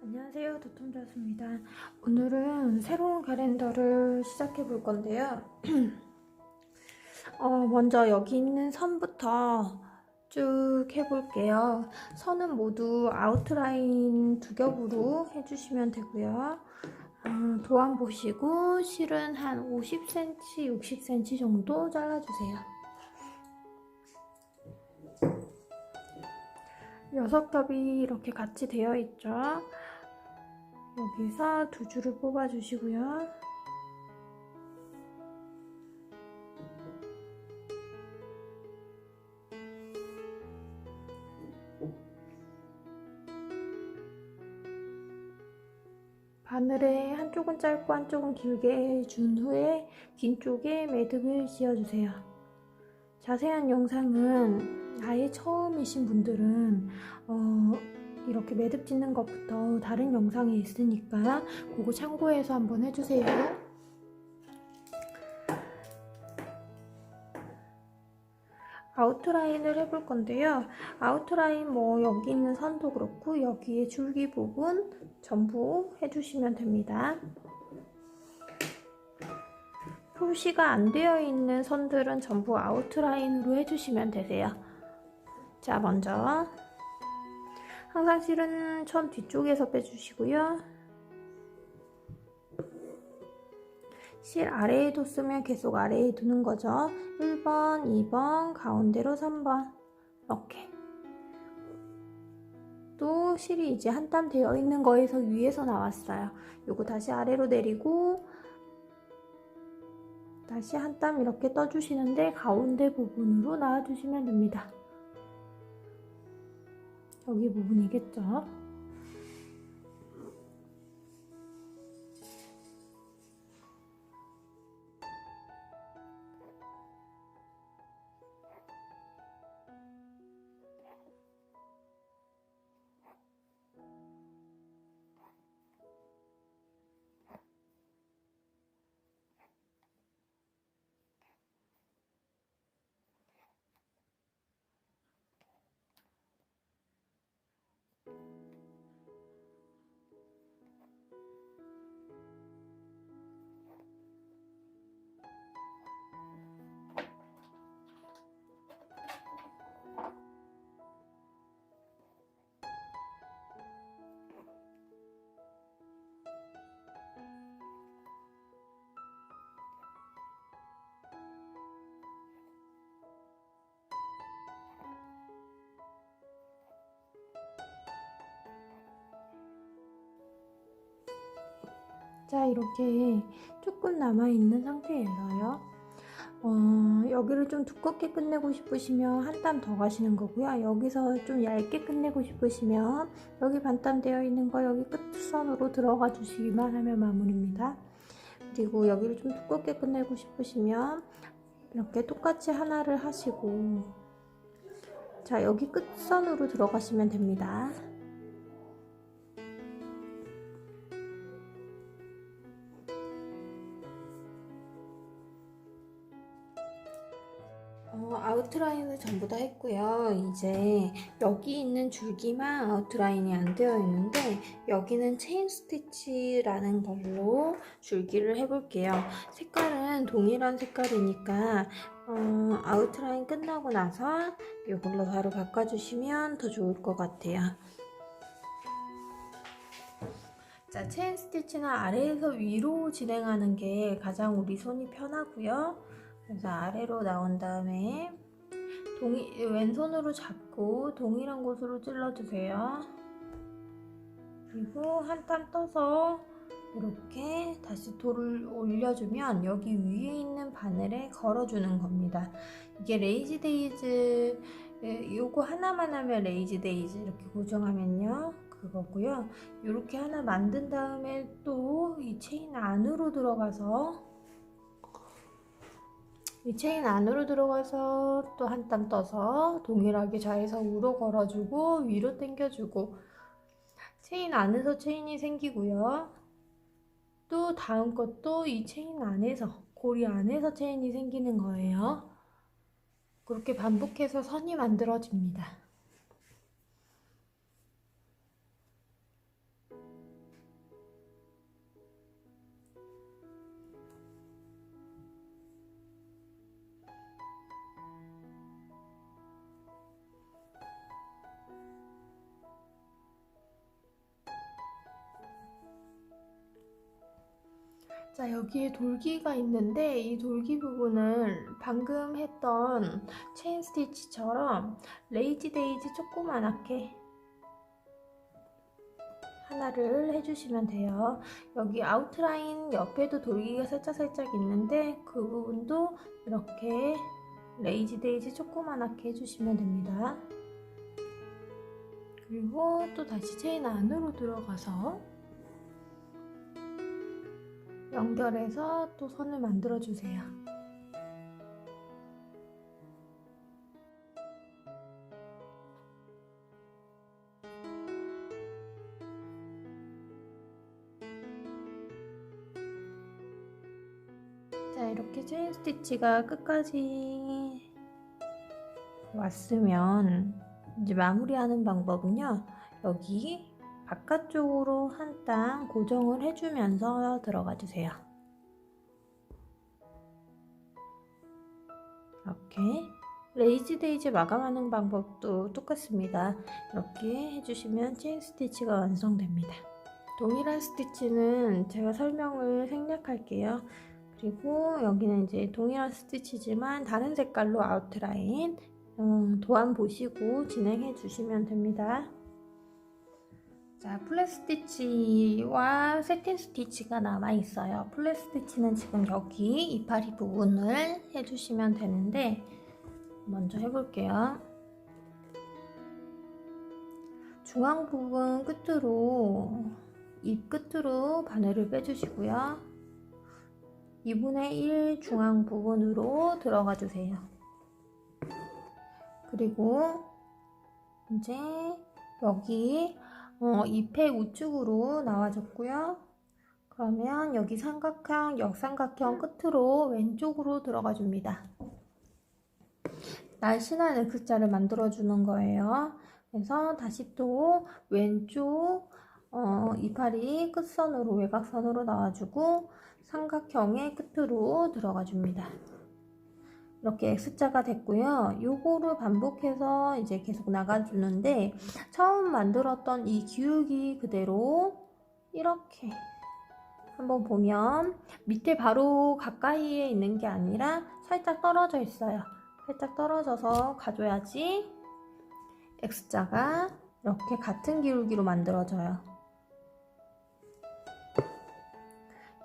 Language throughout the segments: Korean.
안녕하세요, 도톰자수입니다. 오늘은 새로운 카렌더를 시작해 볼 건데요. 먼저 여기 있는 선부터 쭉 해볼게요. 선은 모두 아웃라인 두 겹으로 해주시면 되고요. 도안 보시고 실은 한 50cm, 60cm 정도 잘라주세요. 6겹이 이렇게 같이 되어 있죠. 여기서 두 줄을 뽑아 주시고요. 바늘에 한쪽은 짧고 한쪽은 길게 준 후에 긴 쪽에 매듭을 씌워주세요. 자세한 영상은 아예 처음이신 분들은 이렇게 매듭 짓는 것부터 다른 영상에 있으니까 그거 참고해서 한번 해주세요. 아웃라인을 해볼 건데요. 아웃라인 여기 있는 선도 그렇고 여기에 줄기 부분 전부 해주시면 됩니다. 표시가 안 되어 있는 선들은 전부 아웃라인으로 해주시면 되세요. 자, 먼저 항상 실은 천 뒤쪽에서 빼주시고요. 실 아래에 뒀으면 계속 아래에 두는 거죠. 1번, 2번, 가운데로 3번 이렇게. 또 실이 이제 한 땀 되어 있는 거에서 위에서 나왔어요. 요거 다시 아래로 내리고 다시 한 땀 이렇게 떠주시는데 가운데 부분으로 놔주시면 됩니다. 여기 부분이겠죠? 자, 이렇게 조금 남아있는 상태에서요. 여기를 좀 두껍게 끝내고 싶으시면 한 땀 더 가시는 거고요. 여기서 좀 얇게 끝내고 싶으시면 여기 반땀 되어 있는 거 여기 끝선으로 들어가 주시기만 하면 마무리입니다. 그리고 여기를 좀 두껍게 끝내고 싶으시면 이렇게 똑같이 하나를 하시고 자, 여기 끝선으로 들어가시면 됩니다. 아웃라인을 전부 다 했고요. 이제 여기 있는 줄기만 아웃라인이 안 되어 있는데 여기는 체인 스티치라는 걸로 줄기를 해볼게요. 색깔은 동일한 색깔이니까 아웃라인 끝나고 나서 이걸로 바로 바꿔주시면 더 좋을 것 같아요. 자, 체인 스티치는 아래에서 위로 진행하는 게 가장 우리 손이 편하고요. 그래서 아래로 나온 다음에 왼손으로 잡고 동일한 곳으로 찔러주세요. 그리고 한 땀 떠서 이렇게 다시 돌을 올려주면 여기 위에 있는 바늘에 걸어주는 겁니다. 이게 레이지 데이즈 요거 하나만 하면 레이지 데이즈 이렇게 고정하면요 그거고요. 이렇게 하나 만든 다음에 또 이 체인 안으로 들어가서 이 체인 안으로 들어가서 또 한 땀 떠서 동일하게 좌에서 우로 걸어주고 위로 당겨주고 체인 안에서 체인이 생기고요. 또 다음 것도 이 체인 안에서 고리 안에서 체인이 생기는 거예요. 그렇게 반복해서 선이 만들어집니다. 자, 여기에 돌기가 있는데 이 돌기 부분을 방금 했던 체인 스티치처럼 레이지 데이지 조그만하게 하나를 해주시면 돼요. 여기 아웃라인 옆에도 돌기가 살짝 있는데 그 부분도 이렇게 레이지 데이지 조그만하게 해주시면 됩니다. 그리고 또 다시 체인 안으로 들어가서 연결해서 또 선을 만들어 주세요. 자, 이렇게 체인 스티치가 끝까지 왔으면 이제 마무리하는 방법은요, 여기 바깥쪽으로 한 땅 고정을 해주면서 들어가 주세요. 이렇게 레이지 데이지 마감하는 방법도 똑같습니다. 이렇게 해주시면 체인 스티치가 완성됩니다. 동일한 스티치는 제가 설명을 생략할게요. 그리고 여기는 이제 동일한 스티치지만 다른 색깔로 아웃라인 도안 보시고 진행해 주시면 됩니다. 자, 플랫 스티치와 세틴 스티치가 남아 있어요. 플랫 스티치는 지금 여기 이파리 부분을 해주시면 되는데 먼저 해볼게요. 중앙 부분 끝으로 입 끝으로 바늘을 빼주시고요. 2분의 1 중앙 부분으로 들어가 주세요. 그리고 이제 여기 잎의 우측으로 나와줬고요. 그러면 여기 삼각형, 역삼각형 끝으로 왼쪽으로 들어가 줍니다. 날씬한 X자를 만들어 주는 거예요. 그래서 다시 또 왼쪽 이파리 끝선으로 외곽선으로 나와주고 삼각형의 끝으로 들어가 줍니다. 이렇게 X자가 됐고요. 요거를 반복해서 이제 계속 나가주는데 처음 만들었던 이 기울기 그대로 이렇게 한번 보면 밑에 바로 가까이에 있는 게 아니라 살짝 떨어져 있어요. 살짝 떨어져서 가줘야지 X자가 이렇게 같은 기울기로 만들어져요.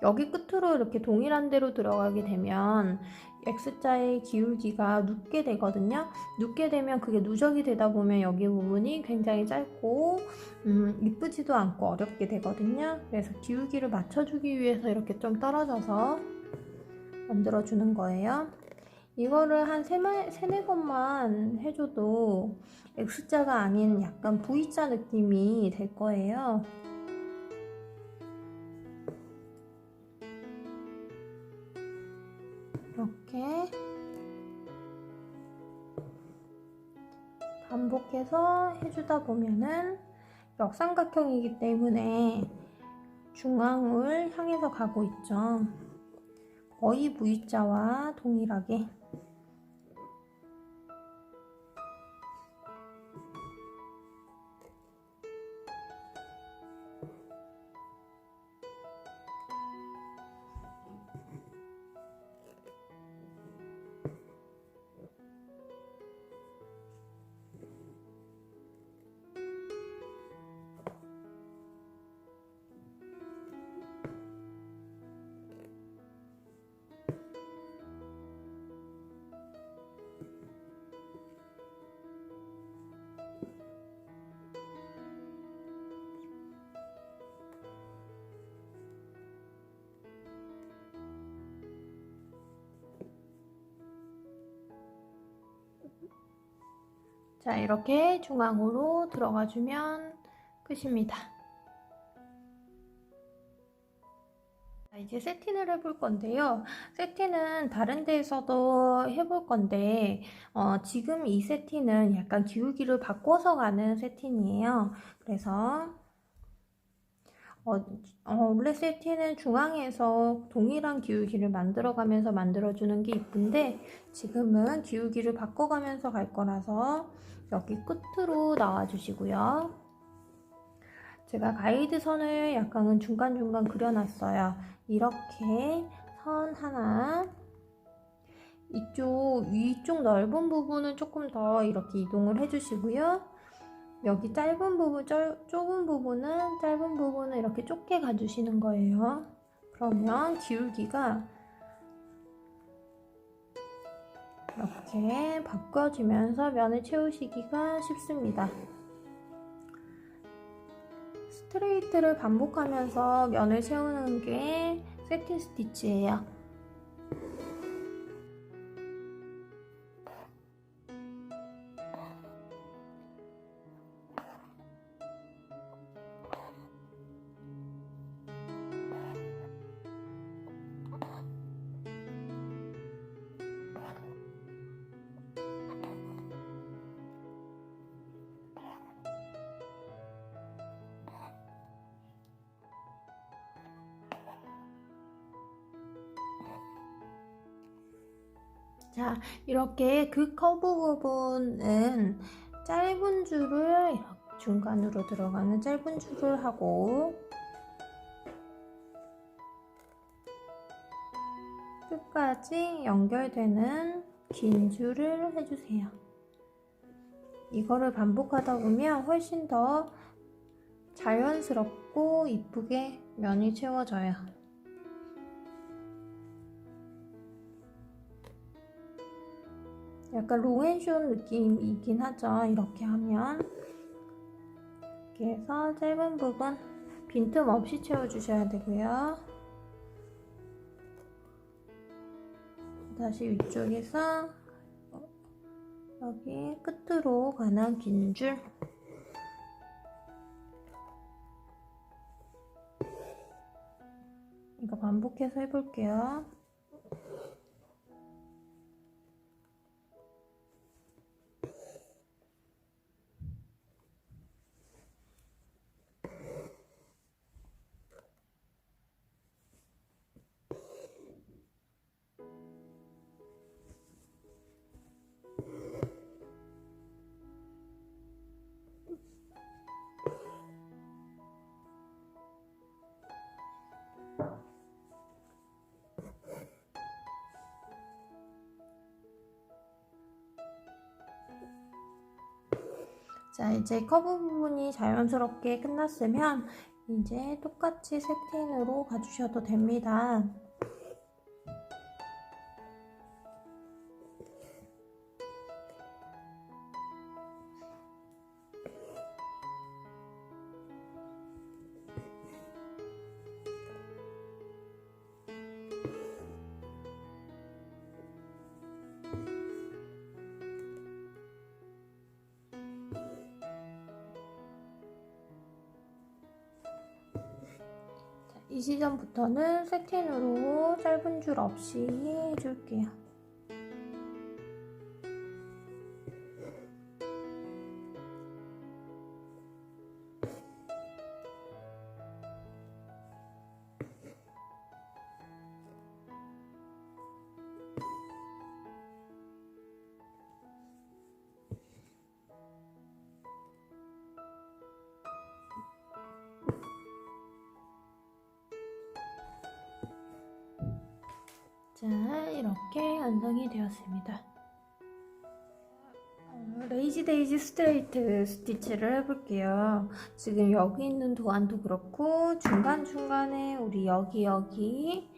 여기 끝으로 이렇게 동일한 데로 들어가게 되면 X자의 기울기가 눕게 되거든요. 눕게 되면 그게 누적이 되다 보면 여기 부분이 굉장히 짧고 이쁘지도 않고 어렵게 되거든요. 그래서 기울기를 맞춰주기 위해서 이렇게 좀 떨어져서 만들어주는 거예요. 이거를 한 3-4번만 해줘도 X자가 아닌 약간 V자 느낌이 될 거예요. 이렇게 반복해서 해주다 보면은 역삼각형이기 때문에 중앙을 향해서 가고 있죠. 거의 V자와 동일하게. 자, 이렇게 중앙으로 들어가주면 끝입니다. 자, 이제 세팅을 해볼 건데요. 세팅은 다른 데에서도 해볼 건데 지금 이 세팅은 약간 기울기를 바꿔서 가는 세팅이에요. 그래서 원래 세팅은 중앙에서 동일한 기울기를 만들어가면서 만들어주는 게 이쁜데 지금은 기울기를 바꿔가면서 갈 거라서 여기 끝으로 나와 주시고요. 제가 가이드 선을 약간은 중간중간 그려놨어요. 이렇게 선 하나, 이쪽 위쪽 넓은 부분은 조금 더 이렇게 이동을 해주시고요. 여기 짧은 부분, 좁은 부분은 이렇게 좁게 가주시는 거예요. 그러면 기울기가 이렇게 바꿔주면서 면을 채우시기가 쉽습니다. 스트레이트를 반복하면서 면을 채우는 게 세팅 스티치예요. 자, 이렇게 그 커브 부분은 짧은 줄을 이렇게 중간으로 들어가는 짧은 줄을 하고 끝까지 연결되는 긴 줄을 해주세요. 이거를 반복하다 보면 훨씬 더 자연스럽고 이쁘게 면이 채워져요. 약간 롱앤쇼 느낌이긴 하죠. 이렇게 하면. 이렇게 해서 짧은 부분 빈틈없이 채워주셔야 되고요. 다시 위쪽에서 여기 끝으로 가는 긴 줄. 이거 반복해서 해볼게요. 자, 이제 커브 부분이 자연스럽게 끝났으면 이제 똑같이 세틴으로 가주셔도 됩니다. 이 시점부터는 세틴으로 짧은 줄 없이 해줄게요. 자, 이렇게 완성이 되었습니다. 레이지 데이지 스트레이트 스티치를 해볼게요. 지금 여기 있는 도안도 그렇고 중간중간에 우리 여기 이렇게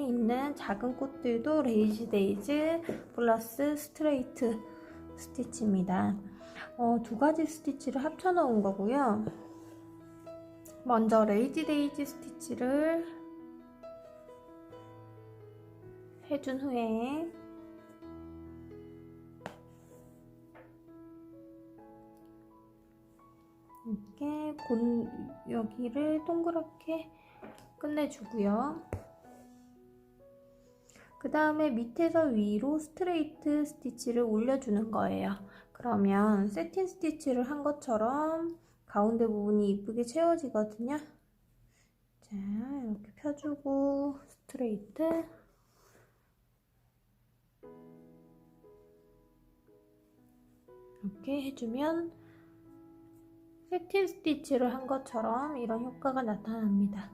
있는 작은 꽃들도 레이지 데이지 플러스 스트레이트 스티치입니다. 두 가지 스티치를 합쳐 놓은 거고요. 먼저 레이지 데이지 스티치를 해준 후에 이렇게 여기를 동그랗게 끝내주고요. 그 다음에 밑에서 위로 스트레이트 스티치를 올려주는 거예요. 그러면 세팅 스티치를 한 것처럼 가운데 부분이 이쁘게 채워지거든요. 자, 이렇게 펴주고 스트레이트 이렇게 해주면 세틴 스티치를 한 것처럼 이런 효과가 나타납니다.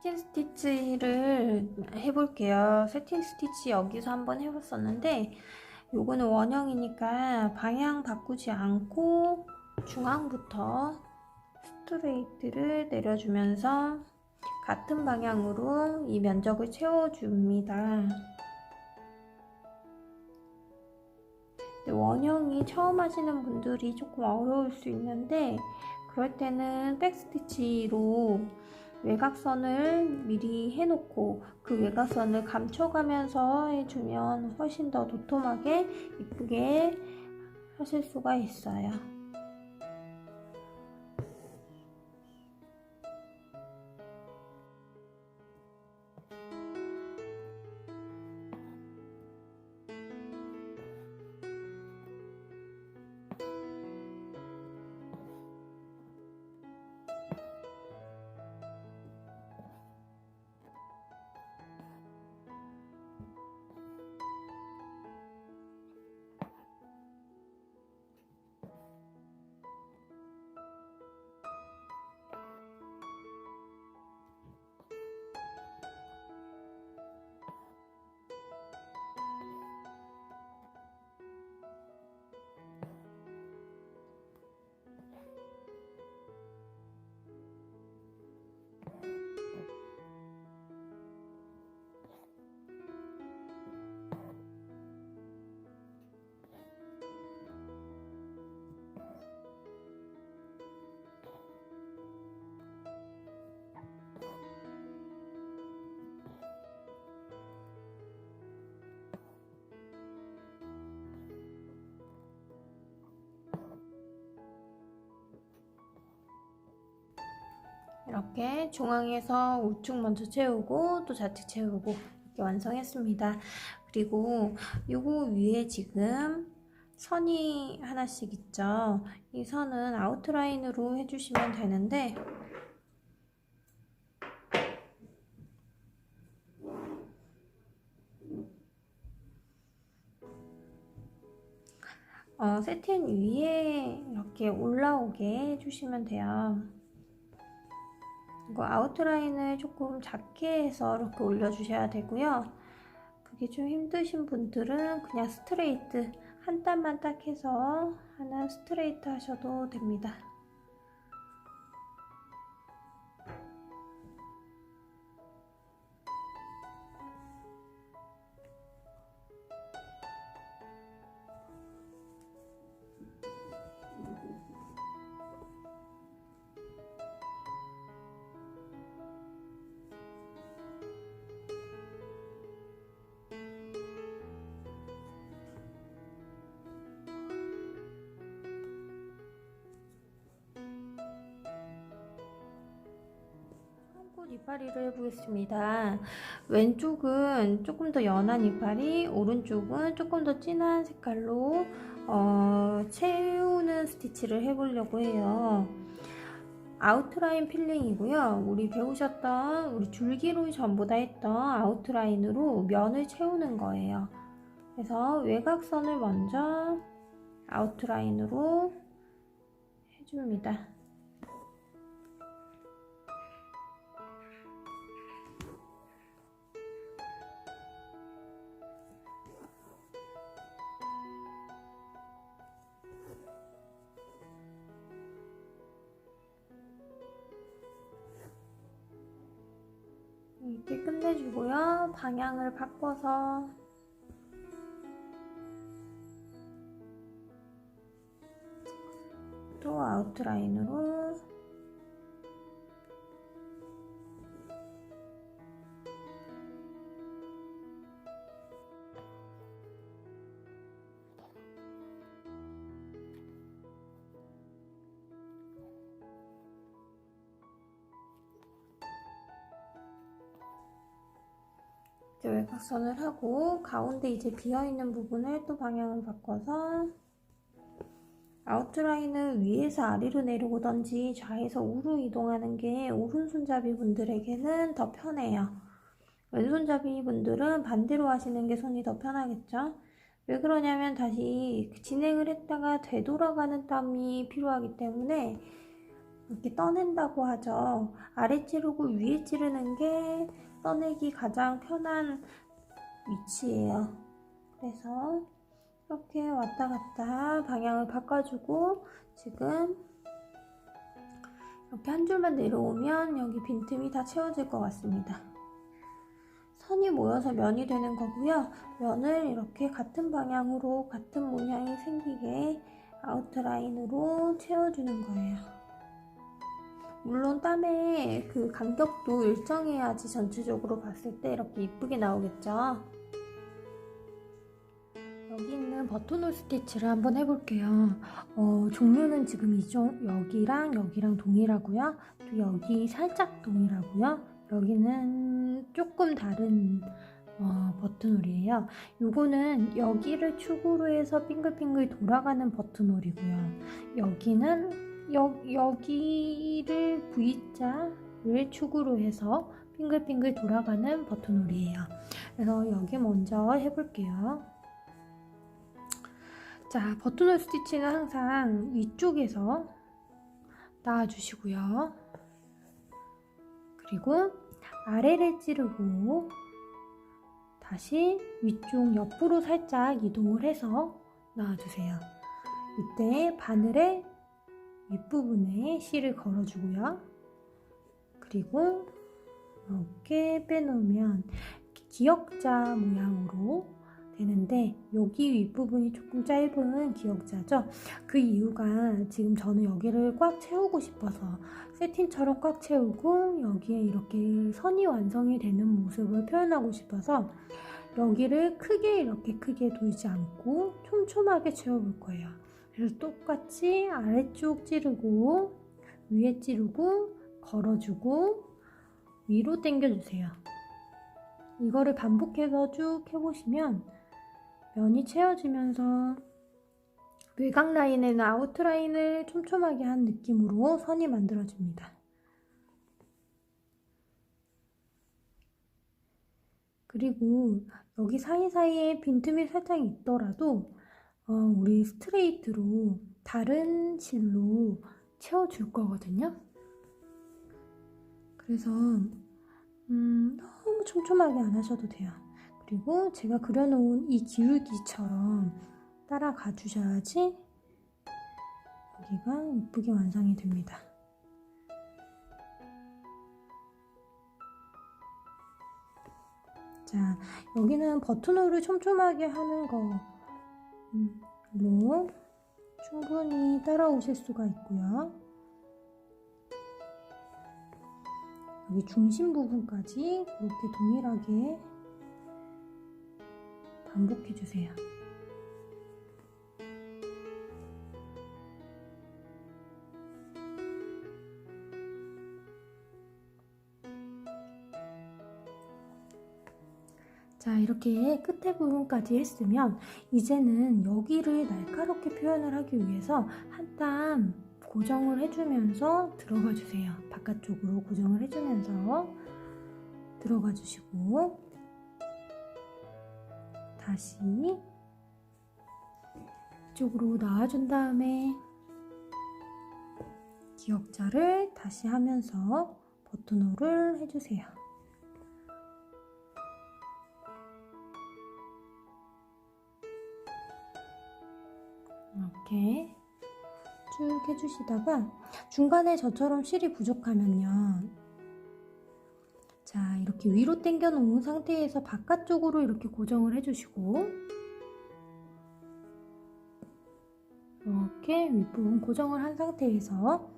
세틴 스티치를 해볼게요. 세틴 스티치 여기서 한번 해봤었는데 요거는 원형이니까 방향 바꾸지 않고 중앙부터 스트레이트를 내려주면서 같은 방향으로 이 면적을 채워줍니다. 원형이 처음 하시는 분들이 조금 어려울 수 있는데 그럴 때는 백스티치로 외곽선을 미리 해놓고 그 외곽선을 감춰가면서 해주면 훨씬 더 도톰하게 이쁘게 하실 수가 있어요. 이렇게 중앙에서 우측 먼저 채우고 또 좌측 채우고 이렇게 완성했습니다. 그리고 요거 위에 지금 선이 하나씩 있죠. 이 선은 아웃라인으로 해주시면 되는데 세틴 위에 이렇게 올라오게 해주시면 돼요. 이거 아웃라인을 조금 작게 해서 이렇게 올려주셔야 되고요. 그게 좀 힘드신 분들은 그냥 스트레이트 한 땀만 딱 해서 하나 스트레이트 하셔도 됩니다. 이파리를 해보겠습니다. 왼쪽은 조금 더 연한 이파리, 오른쪽은 조금 더 진한 색깔로 채우는 스티치를 해보려고 해요. 아웃라인 필링이고요. 우리 배우셨던 우리 줄기로 전부 다 했던 아웃라인으로 면을 채우는 거예요. 그래서 외곽선을 먼저 아웃라인으로 해줍니다. 이렇게 끝내주고요. 방향을 바꿔서 또 아웃라인으로 외곽선을 하고 가운데 이제 비어있는 부분을 또 방향을 바꿔서 아웃라인을 위에서 아래로 내려오던지 좌에서 우로 이동하는 게 오른손잡이 분들에게는 더 편해요. 왼손잡이 분들은 반대로 하시는 게 손이 더 편하겠죠. 왜 그러냐면 다시 진행을 했다가 되돌아가는 땀이 필요하기 때문에 이렇게 떠낸다고 하죠. 아래 찌르고 위에 찌르는 게 떠내기 가장 편한 위치예요. 그래서 이렇게 왔다 갔다 방향을 바꿔주고 지금 이렇게 한 줄만 내려오면 여기 빈틈이 다 채워질 것 같습니다. 선이 모여서 면이 되는 거고요. 면을 이렇게 같은 방향으로 같은 모양이 생기게 아웃라인으로 채워주는 거예요. 물론 땀의 그 간격도 일정해야지 전체적으로 봤을 때 이렇게 이쁘게 나오겠죠. 여기 있는 버튼홀 스티치를 한번 해볼게요. 종류는 지금 여기랑 여기랑 동일하고요. 또 여기 살짝 동일하고요. 여기는 조금 다른 버튼홀이에요. 요거는 여기를 축으로 해서 빙글빙글 돌아가는 버튼홀이고요. 여기는 여기를 V자를 축으로 해서 빙글빙글 돌아가는 버튼홀이에요. 그래서 여기 먼저 해볼게요. 자, 버튼홀 스티치는 항상 위쪽에서 놔주시고요. 그리고 아래를 찌르고 다시 위쪽 옆으로 살짝 이동을 해서 놔주세요. 이때 바늘의 윗부분에 실을 걸어주고요. 그리고 이렇게 빼놓으면 기역자 모양으로 되는데 여기 윗부분이 조금 짧은 기역자죠. 그 이유가 지금 저는 여기를 꽉 채우고 싶어서 세틴처럼 꽉 채우고 여기에 이렇게 선이 완성이 되는 모습을 표현하고 싶어서 여기를 이렇게 크게 돌지 않고 촘촘하게 채워볼 거예요. 그래서 똑같이 아래쪽 찌르고 위에 찌르고 걸어주고 위로 당겨주세요. 이거를 반복해서 쭉 해보시면 면이 채워지면서 외곽 라인에는 아웃라인을 촘촘하게 한 느낌으로 선이 만들어집니다. 그리고 여기 사이사이에 빈틈이 살짝 있더라도 우리 스트레이트로 다른 실로 채워줄 거거든요. 그래서 너무 촘촘하게 안 하셔도 돼요. 그리고 제가 그려놓은 이 기울기처럼 따라가 주셔야지 여기가 예쁘게 완성이 됩니다. 자, 여기는 버튼홀을 촘촘하게 하는 걸로 충분히 따라오실 수가 있고요. 여기 중심 부분까지 이렇게 동일하게 반복해 주세요. 자, 이렇게 끝에 부분까지 했으면 이제는 여기를 날카롭게 표현을 하기 위해서 한 땀 고정을 해주면서 들어가 주세요. 바깥쪽으로 고정을 해주면서 들어가 주시고 다시 이쪽으로 나와준 다음에 기역자를 다시 하면서 버튼홀을 해주세요. 이렇게 쭉 해주시다가 중간에 저처럼 실이 부족하면요, 자, 이렇게 위로 당겨 놓은 상태에서 바깥쪽으로 이렇게 고정을 해주시고 이렇게 윗부분 고정을 한 상태에서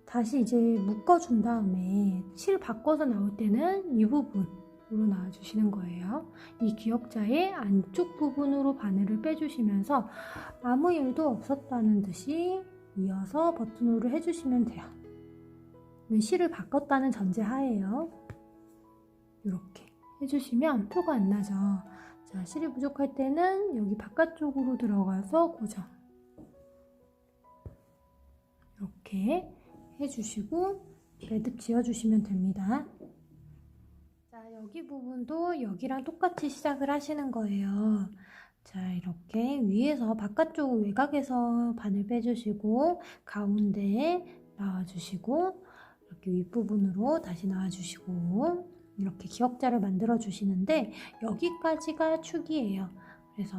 다시 이제 묶어준 다음에 실 바꿔서 나올 때는 이 부분으로 나와주시는 거예요. 이 기역자의 안쪽 부분으로 바늘을 빼주시면서 아무 일도 없었다는 듯이 이어서 버튼홀을 해주시면 돼요. 실을 바꿨다는 전제 하에요. 이렇게 해주시면 표가 안 나죠. 자, 실이 부족할 때는 여기 바깥쪽으로 들어가서 고정. 이렇게 해주시고 매듭 지어주시면 됩니다. 자, 여기 부분도 여기랑 똑같이 시작을 하시는 거예요. 자, 이렇게 위에서 바깥쪽 외곽에서 바늘 빼주시고 가운데에 나와주시고 이렇게 윗부분으로 다시 나와주시고 이렇게 기역자를 만들어 주시는데 여기까지가 축이에요. 그래서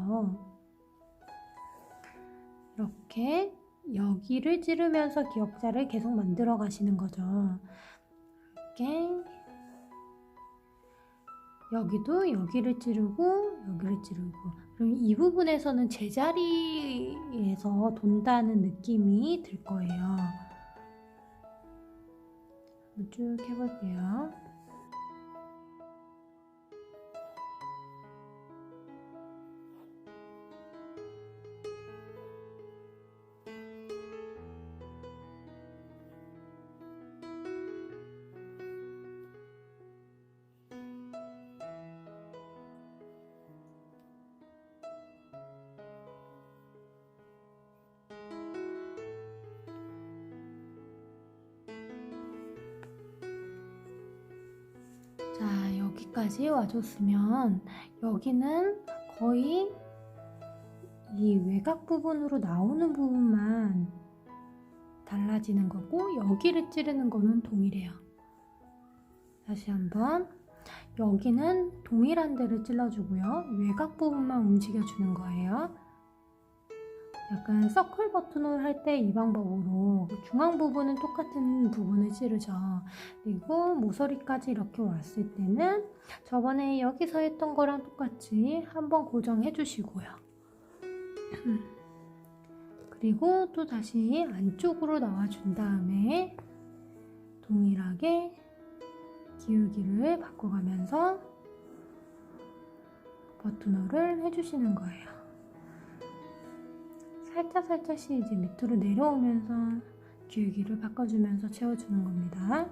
이렇게 여기를 찌르면서 기역자를 계속 만들어 가시는 거죠. 이렇게 여기도 여기를 찌르고 여기를 찌르고, 그럼 이 부분에서는 제자리에서 돈다는 느낌이 들 거예요. 한번 쭉 해볼게요. 자, 여기까지 와줬으면 여기는 거의 이 외곽 부분으로 나오는 부분만 달라지는 거고 여기를 찌르는 거는 동일해요. 다시 한번 여기는 동일한 데를 찔러주고요. 외곽 부분만 움직여주는 거예요. 약간 서클 버튼을 할 때 이 방법으로 중앙 부분은 똑같은 부분을 찌르죠. 그리고 모서리까지 이렇게 왔을 때는 저번에 여기서 했던 거랑 똑같이 한번 고정해 주시고요. 그리고 또 다시 안쪽으로 나와준 다음에 동일하게 기울기를 바꿔가면서 버튼홀을 해주시는 거예요. 살짝씩 이제 밑으로 내려오면서 기울기를 바꿔주면서 채워주는 겁니다.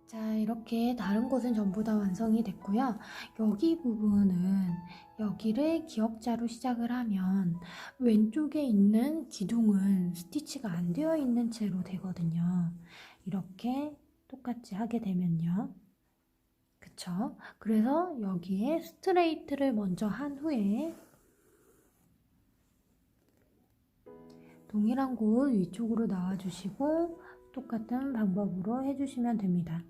자, 이렇게 다른 곳은 전부 다 완성이 됐고요. 여기 부분은 여기를 기역자로 시작을 하면 왼쪽에 있는 기둥은 스티치가 안 되어 있는 채로 되거든요. 이렇게 똑같이 하게 되면요. 그쵸? 그래서 여기에 스트레이트를 먼저 한 후에 동일한 곳 위쪽으로 나와주시고 똑같은 방법으로 해주시면 됩니다.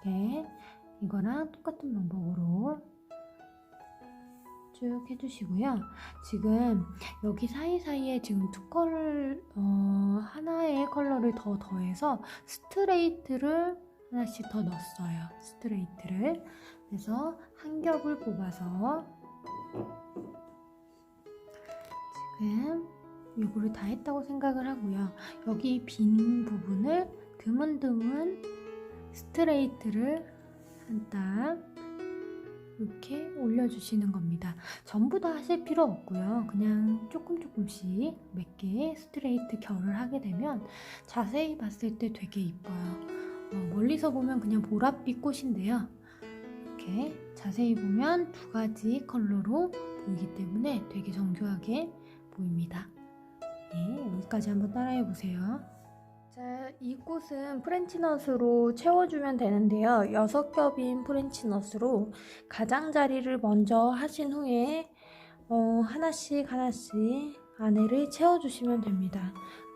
이렇게 이거랑 똑같은 방법으로 쭉 해주시고요. 지금 여기 사이사이에 지금 두 컬러, 하나의 컬러를 더 더해서 스트레이트를 하나씩 더 넣었어요. 스트레이트를. 그래서 한 겹을 뽑아서 지금 이거를 다 했다고 생각을 하고요. 여기 빈 부분을 드문드문 스트레이트를 한 땀 이렇게 올려주시는 겁니다. 전부 다 하실 필요 없고요. 그냥 조금씩 몇 개의 스트레이트 결을 하게 되면 자세히 봤을 때 되게 이뻐요. 멀리서 보면 그냥 보랏빛 꽃인데요. 이렇게 자세히 보면 두 가지 컬러로 보이기 때문에 되게 정교하게 보입니다. 네, 여기까지 한번 따라해 보세요. 자, 이 꽃은 프렌치넛으로 채워주면 되는데요. 6겹인 프렌치넛으로 가장자리를 먼저 하신 후에 하나씩 안에를 채워주시면 됩니다.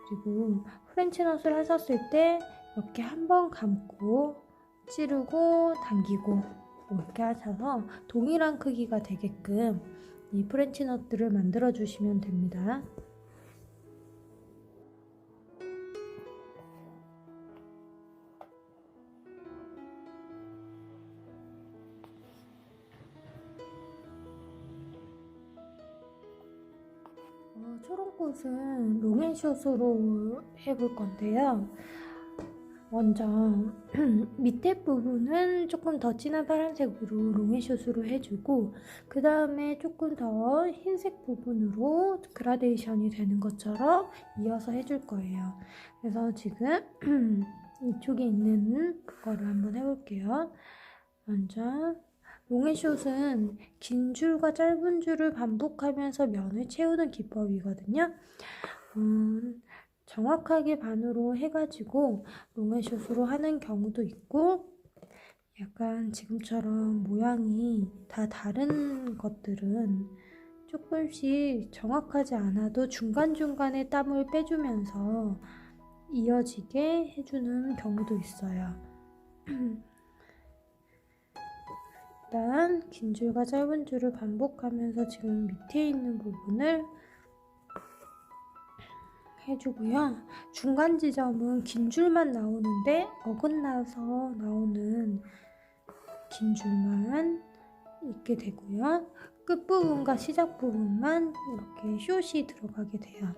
그리고 프렌치넛을 하셨을 때 이렇게 한번 감고 찌르고 당기고 이렇게 하셔서 동일한 크기가 되게끔 이 프렌치넛들을 만들어 주시면 됩니다. 초록꽃은 롱앤숏으로 해볼 건데요. 먼저 밑에 부분은 조금 더 진한 파란색으로 롱앤숏으로 해주고 그 다음에 조금 더 흰색 부분으로 그라데이션이 되는 것처럼 이어서 해줄 거예요. 그래서 지금 이쪽에 있는 그거를 한번 해볼게요. 먼저 롱앤숏은 긴 줄과 짧은 줄을 반복하면서 면을 채우는 기법이거든요. 정확하게 반으로 해가지고 롱앤숏으로 하는 경우도 있고, 약간 지금처럼 모양이 다 다른 것들은 조금씩 정확하지 않아도 중간중간에 땀을 빼주면서 이어지게 해주는 경우도 있어요. 일단 긴 줄과 짧은 줄을 반복하면서 지금 밑에 있는 부분을 해주고요. 중간 지점은 긴 줄만 나오는데 어긋나서 나오는 긴 줄만 있게 되고요. 끝부분과 시작 부분만 이렇게 숏이 들어가게 돼요.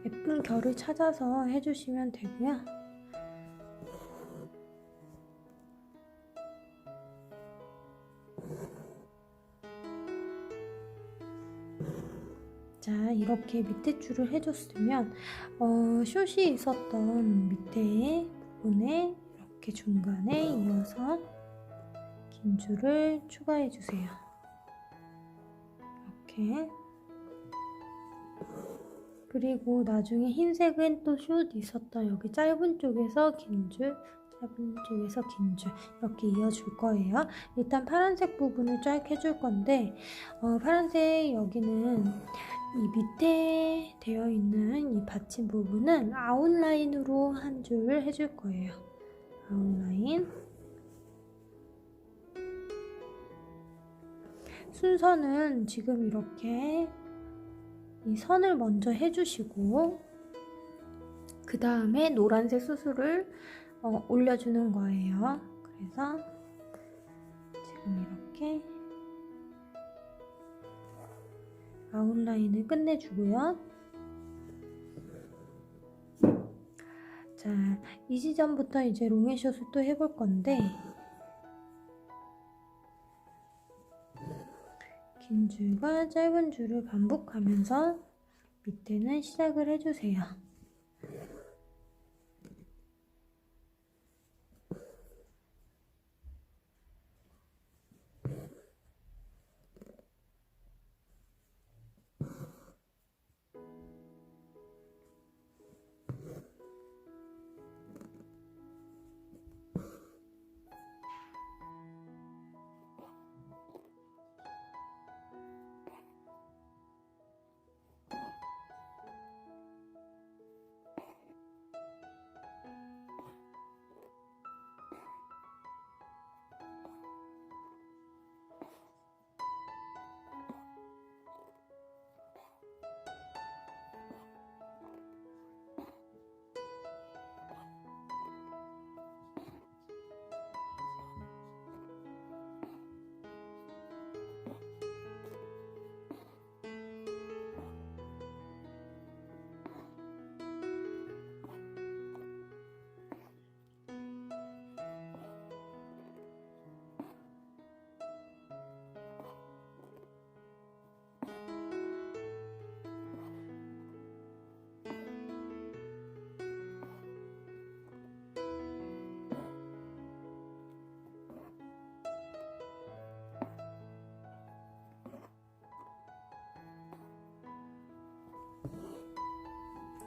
예쁜 결을 찾아서 해주시면 되고요. 자, 이렇게 밑에 줄을 해줬으면 숏이 있었던 밑에 부분에 이렇게 중간에 이어서 긴 줄을 추가해 주세요. 이렇게. 그리고 나중에 흰색은 또 숏 있었던 여기 짧은 쪽에서 긴 줄, 짧은 쪽에서 긴 줄 이렇게 이어줄 거예요. 일단 파란색 부분을 쫙 해줄 건데 파란색 여기는 이 밑에 되어 있는 이 받침 부분은 아웃라인으로 한 줄 해줄 거예요. 아웃라인. 순서는 지금 이렇게 이 선을 먼저 해주시고 그 다음에 노란색 수술을 올려주는 거예요. 그래서 지금 이렇게 아웃라인을 끝내주고요. 자, 이 지점부터 이제 롱앤숏을 또 해볼 건데 긴 줄과 짧은 줄을 반복하면서 밑에는 시작을 해주세요.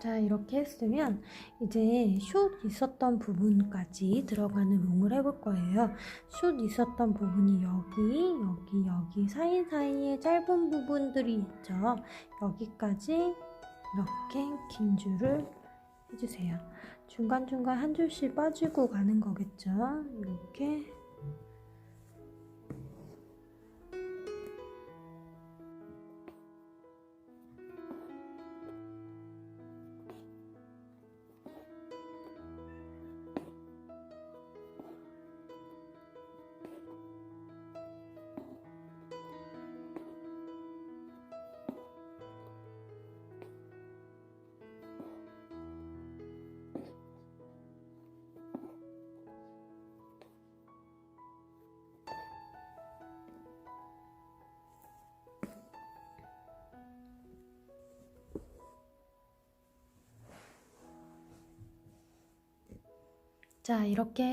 자, 이렇게 했으면 이제 숏 있었던 부분까지 들어가는 롱을 해볼 거예요. 숏 있었던 부분이 여기 사이사이에 짧은 부분들이 있죠. 여기까지 이렇게 긴 줄을 해주세요. 중간중간 한 줄씩 빠지고 가는 거겠죠. 이렇게. 자, 이렇게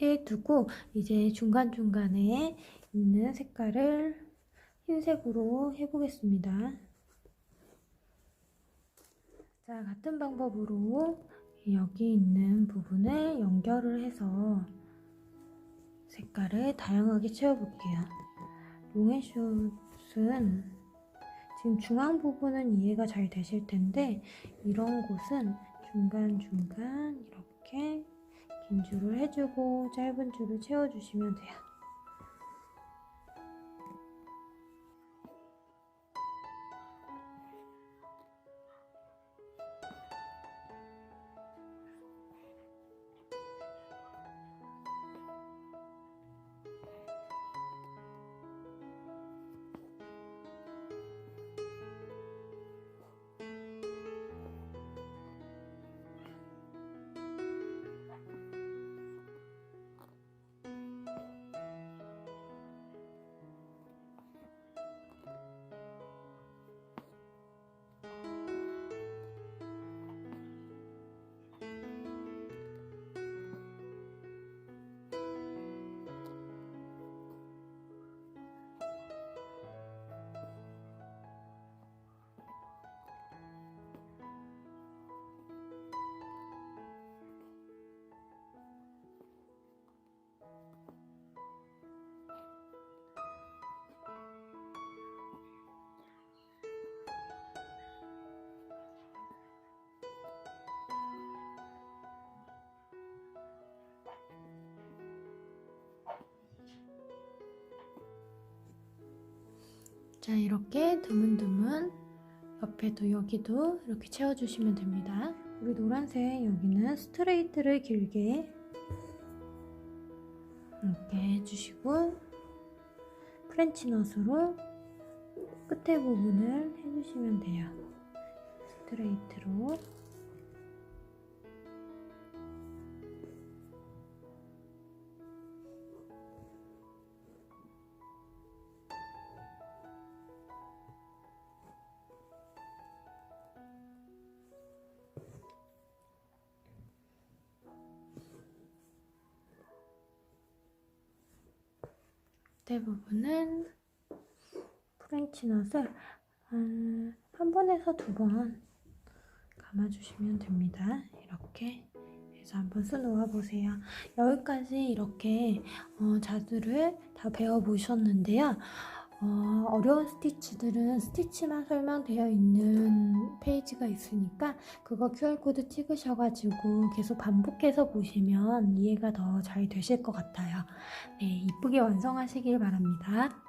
해두고 이제 중간중간에 있는 색깔을 흰색으로 해보겠습니다. 자, 같은 방법으로 여기 있는 부분을 연결을 해서 색깔을 다양하게 채워볼게요. 롱앤숏은 지금 중앙 부분은 이해가 잘 되실 텐데 이런 곳은 중간중간 이렇게 긴 줄을 해주고 짧은 줄을 채워주시면 돼요. 자, 이렇게 드문드문 옆에도 여기도 이렇게 채워주시면 됩니다. 우리 노란색 여기는 스트레이트를 길게 이렇게 해주시고 프렌치넛으로 끝에 부분을 해주시면 돼요. 스트레이트로. 대부분은 프렌치넛을 한 번에서 2번 감아주시면 됩니다. 이렇게 해서 한번 써놓아 보세요. 여기까지 이렇게 자두를 다 배워보셨는데요. 어려운 스티치들은 스티치만 설명되어 있는 페이지가 있으니까 그거 QR코드 찍으셔가지고 계속 반복해서 보시면 이해가 더 잘 되실 것 같아요. 네, 이쁘게 완성하시길 바랍니다.